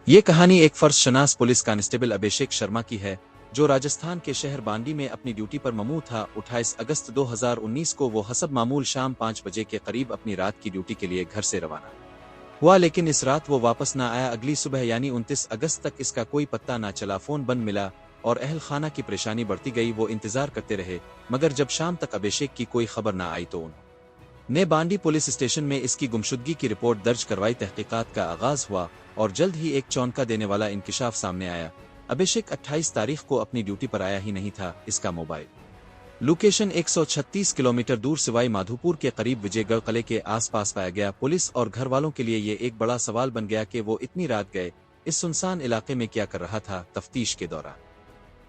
ये कहानी एक फर्जशनास पुलिस कांस्टेबल अभिषेक शर्मा की है, जो राजस्थान के शहर बांडी में अपनी ड्यूटी पर ममू था। 28 अगस्त 2019 को वो हसब मामूल शाम 5 बजे के करीब अपनी रात की ड्यूटी के लिए घर से रवाना हुआ, लेकिन इस रात वो वापस ना आया। अगली सुबह यानी 29 अगस्त तक इसका कोई पत्ता ना चला। फोन बंद मिला और अहल खाना की परेशानी बढ़ती गई। वो इंतजार करते रहे, मगर जब शाम तक अभिषेक की कोई खबर ना आई तो ने बांडी पुलिस स्टेशन में इसकी गुमशुदगी की रिपोर्ट दर्ज करवाई। तहकीकात का आगाज हुआ और जल्द ही एक चौंका देने वाला इंकिशाफ सामने आया। अभिषेक 28 तारीख को अपनी ड्यूटी पर आया ही नहीं था। इसका मोबाइल लोकेशन 136 किलोमीटर दूर सिवाई माधोपुर के करीब विजयगढ़ किले के आसपास पाया गया। पुलिस और घर वालों के लिए ये एक बड़ा सवाल बन गया कि वो इतनी रात गए इस सुनसान इलाके में क्या कर रहा था। तफ्तीश के दौरान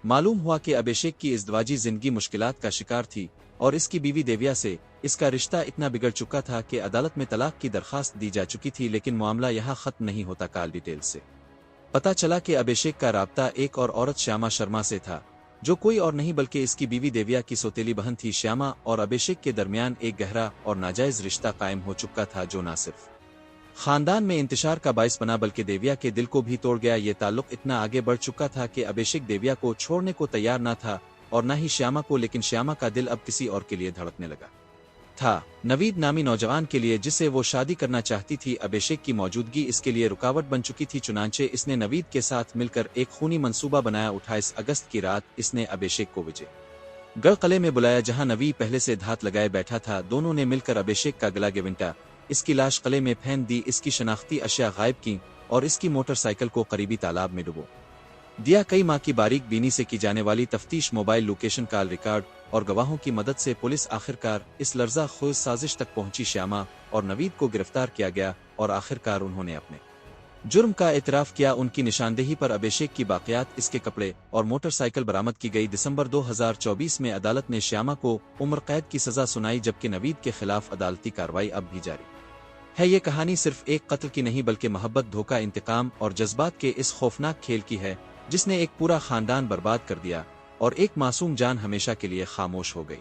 मालूम हुआ कि अभिषेक की इज़्दवाजी जिंदगी मुश्किलात का शिकार थी और इसकी बीवी देविया से इसका रिश्ता इतना बिगड़ चुका था कि अदालत में तलाक की दरखास्त दी जा चुकी थी। लेकिन मामला यहाँ खत्म नहीं होता। कॉल डिटेल से पता चला कि अभिषेक का राब्ता एक और औरत श्यामा शर्मा से था, जो कोई और नहीं बल्कि इसकी बीवी देविया की सौतेली बहन थी। श्यामा और अभिषेक के दरमियान एक गहरा और नाजायज रिश्ता कायम हो चुका था, जो न सिर्फ खानदान में इंतशार का बायस बना बल्कि देविया के दिल को भी तोड़ गया। ये ताल्लुक इतना आगे बढ़ चुका था कि अभिषेक देविया को छोड़ने को तैयार न था और न ही श्यामा को, लेकिन श्यामा का दिल अब किसी और के लिए धड़कने लगा था, नवीद नामी नौजवान के लिए जिसे वो शादी करना चाहती थी। अभिषेक की मौजूदगी इसके लिए रुकावट बन चुकी थी, चुनांचे इसने नवीद के साथ मिलकर एक खूनी मंसूबा बनाया। 28 अगस्त की रात इसने अभिषेक को विजयगढ़ किले में बुलाया, जहां नवीद पहले से धात लगाए बैठा था। दोनों ने मिलकर अभिषेक का गला गिवंटा, इसकी लाश किले में फेंक दी, इसकी शनाख्ती अशिया गायब की और इसकी मोटरसाइकिल को करीबी तालाब में डुबो दिया। कई माह की बारीक बीनी से की जाने वाली तफ्तीश, मोबाइल लोकेशन, कॉल रिकॉर्ड और गवाहों की मदद से पुलिस आखिरकार इस लर्जा खोज साजिश तक पहुंची। श्यामा और नवीद को गिरफ्तार किया गया और आखिरकार उन्होंने अपने जुर्म का एतराफ किया। उनकी निशानदेही पर अभिषेक की बाकियात, इसके कपड़े और मोटरसाइकिल बरामद की गई। दिसंबर 2024 में अदालत ने श्यामा को उम्र कैद की सजा सुनाई, जबकि नवीद के खिलाफ अदालती कार्रवाई अब भी जारी है। ये कहानी सिर्फ एक कत्ल की नहीं बल्कि मोहब्बत, धोखा, इंतकाम और जज्बात के इस खौफनाक खेल की है, जिसने एक पूरा खानदान बर्बाद कर दिया और एक मासूम जान हमेशा के लिए खामोश हो गई।